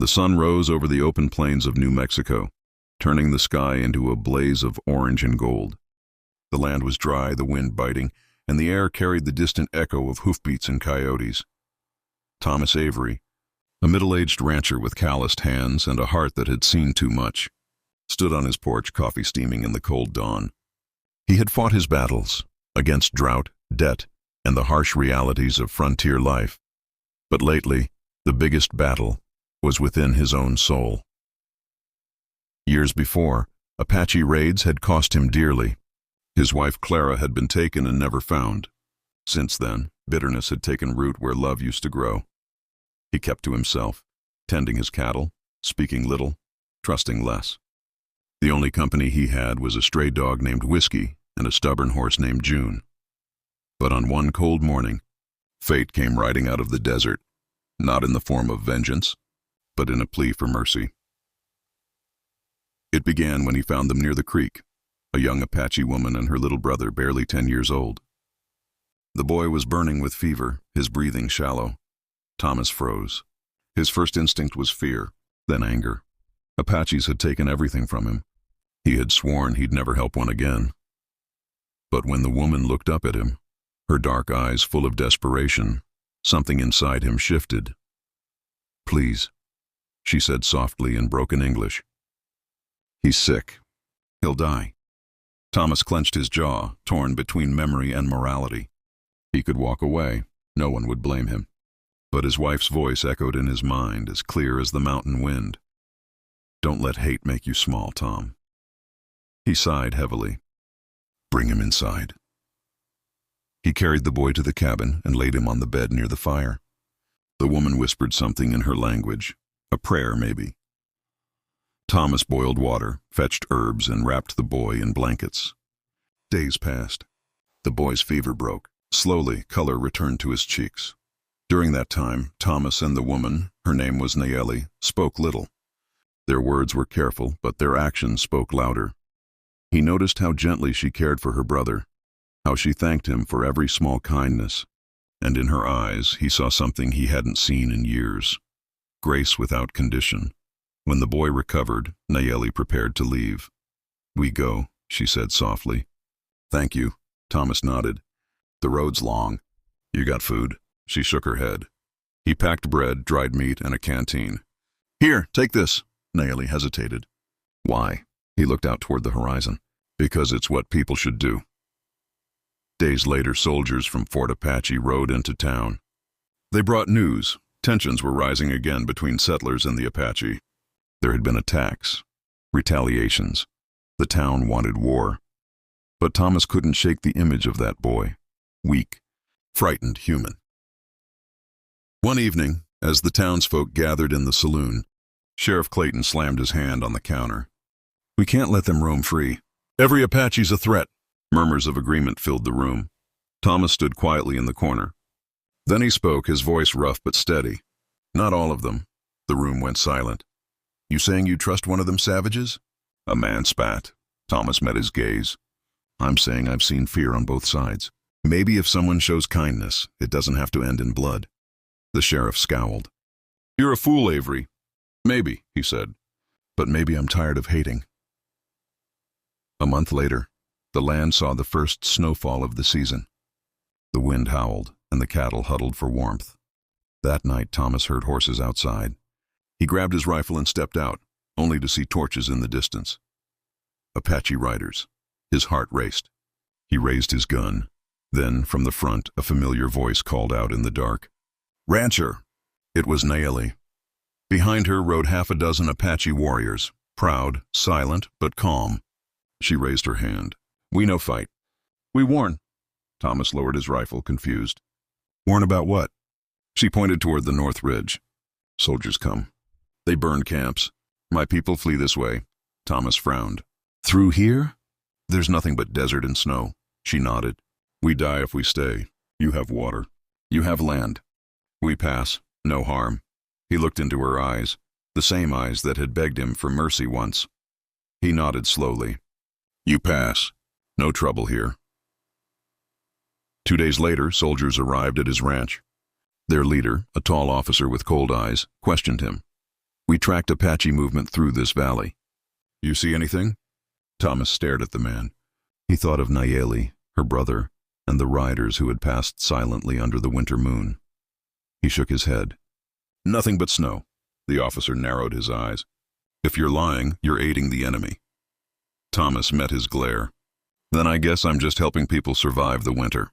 The sun rose over the open plains of New Mexico, turning the sky into a blaze of orange and gold. The land was dry, the wind biting, and the air carried the distant echo of hoofbeats and coyotes. Thomas Avery, a middle-aged rancher with calloused hands and a heart that had seen too much, stood on his porch, coffee steaming in the cold dawn. He had fought his battles against drought, debt, and the harsh realities of frontier life. But lately, the biggest battle was within his own soul. Years before, Apache raids had cost him dearly. His wife Clara had been taken and never found. Since then, bitterness had taken root where love used to grow. He kept to himself, tending his cattle, speaking little, trusting less. The only company he had was a stray dog named Whiskey and a stubborn horse named June. But on one cold morning, fate came riding out of the desert, not in the form of vengeance, but in a plea for mercy. It began when he found them near the creek, a young Apache woman and her little brother barely 10 years old. The boy was burning with fever, his breathing shallow. Thomas froze. His first instinct was fear, then anger. Apaches had taken everything from him. He had sworn he'd never help one again. But when the woman looked up at him, her dark eyes full of desperation, something inside him shifted. "Please," she said softly in broken English. "He's sick. He'll die." Thomas clenched his jaw, torn between memory and morality. He could walk away. No one would blame him. But his wife's voice echoed in his mind, as clear as the mountain wind. "Don't let hate make you small, Tom." He sighed heavily. "Bring him inside." He carried the boy to the cabin and laid him on the bed near the fire. The woman whispered something in her language, a prayer maybe. Thomas boiled water, fetched herbs, and wrapped the boy in blankets. Days passed. The boy's fever broke. Slowly, color returned to his cheeks. During that time, Thomas and the woman, her name was Nayeli, spoke little. Their words were careful, but their actions spoke louder. He noticed how gently she cared for her brother, how she thanked him for every small kindness, and in her eyes he saw something he hadn't seen in years, grace without condition. When the boy recovered, Nayeli prepared to leave. "We go," she said softly. "Thank you," Thomas nodded. "The road's long. You got food?" She shook her head. He packed bread, dried meat, and a canteen. "Here, take this." Nayeli hesitated. "Why?" He looked out toward the horizon. "Because it's what people should do." Days later, soldiers from Fort Apache rode into town. They brought news. Tensions were rising again between settlers and the Apache. There had been attacks, retaliations. The town wanted war. But Thomas couldn't shake the image of that boy, weak, frightened human. One evening, as the townsfolk gathered in the saloon, Sheriff Clayton slammed his hand on the counter. "We can't let them roam free. Every Apache's a threat." Murmurs of agreement filled the room. Thomas stood quietly in the corner. Then he spoke, his voice rough but steady. "Not all of them." The room went silent. "You saying you trust one of them savages?" A man spat. Thomas met his gaze. "I'm saying I've seen fear on both sides. Maybe if someone shows kindness, it doesn't have to end in blood." The sheriff scowled. "You're a fool, Avery." "Maybe," he said. "But maybe I'm tired of hating." A month later, the land saw the first snowfall of the season. The wind howled, and the cattle huddled for warmth. That night, Thomas heard horses outside. He grabbed his rifle and stepped out, only to see torches in the distance. Apache riders. His heart raced. He raised his gun. Then, from the front, a familiar voice called out in the dark. "Rancher!" It was Nayeli. Behind her rode half a dozen Apache warriors, proud, silent, but calm. She raised her hand. "We no fight." "We warn." Thomas lowered his rifle, confused. "Warn about what?" She pointed toward the north ridge. "Soldiers come. They burn camps. My people flee this way." Thomas frowned. "Through here?" "There's nothing but desert and snow." She nodded. "We die if we stay. You have water. You have land. We pass. No harm." He looked into her eyes, the same eyes that had begged him for mercy once. He nodded slowly. "You pass. No trouble here." 2 days later, soldiers arrived at his ranch. Their leader, a tall officer with cold eyes, questioned him. We tracked Apache movement through this valley. You see anything? Thomas stared at the man. He thought of Nayeli, her brother, and the riders who had passed silently under the winter moon. He shook his head. Nothing but snow. The officer narrowed his eyes. If you're lying, you're aiding the enemy. Thomas met his glare. Then I guess I'm just helping people survive the winter.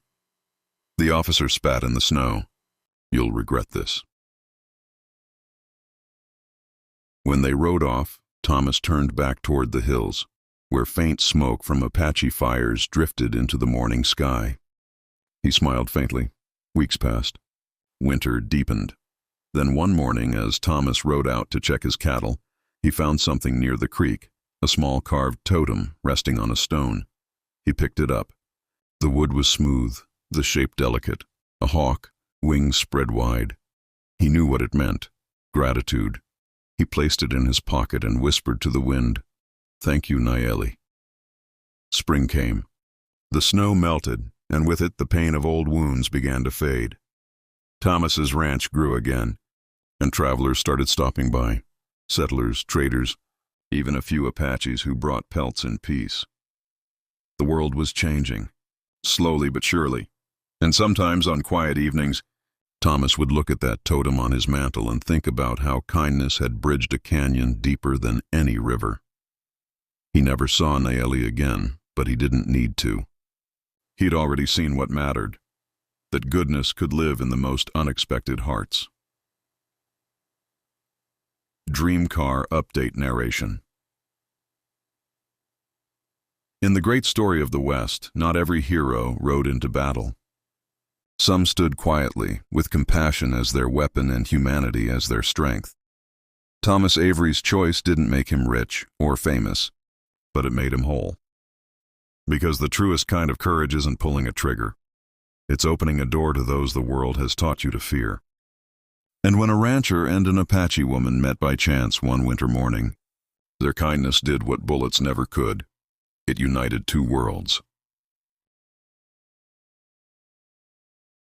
The officer spat in the snow. You'll regret this. When they rode off, Thomas turned back toward the hills, where faint smoke from Apache fires drifted into the morning sky. He smiled faintly. Weeks passed. Winter deepened. Then one morning, as Thomas rode out to check his cattle, he found something near the creek, a small carved totem resting on a stone. He picked it up. The wood was smooth, the shape delicate, a hawk, wings spread wide. He knew what it meant, gratitude. He placed it in his pocket and whispered to the wind, "Thank you, Nayeli." Spring came. The snow melted, and with it the pain of old wounds began to fade. Thomas's ranch grew again, and travelers started stopping by, settlers, traders, even a few Apaches who brought pelts in peace. The world was changing, slowly but surely, and sometimes on quiet evenings, Thomas would look at that totem on his mantle and think about how kindness had bridged a canyon deeper than any river. He never saw Nayeli again, but he didn't need to. He'd already seen what mattered, that goodness could live in the most unexpected hearts. Dream Car Update Narration. In the great story of the West, not every hero rode into battle. Some stood quietly, with compassion as their weapon and humanity as their strength. Thomas Avery's choice didn't make him rich or famous, but it made him whole. Because the truest kind of courage isn't pulling a trigger. It's opening a door to those the world has taught you to fear. And when a rancher and an Apache woman met by chance one winter morning, their kindness did what bullets never could. It united two worlds.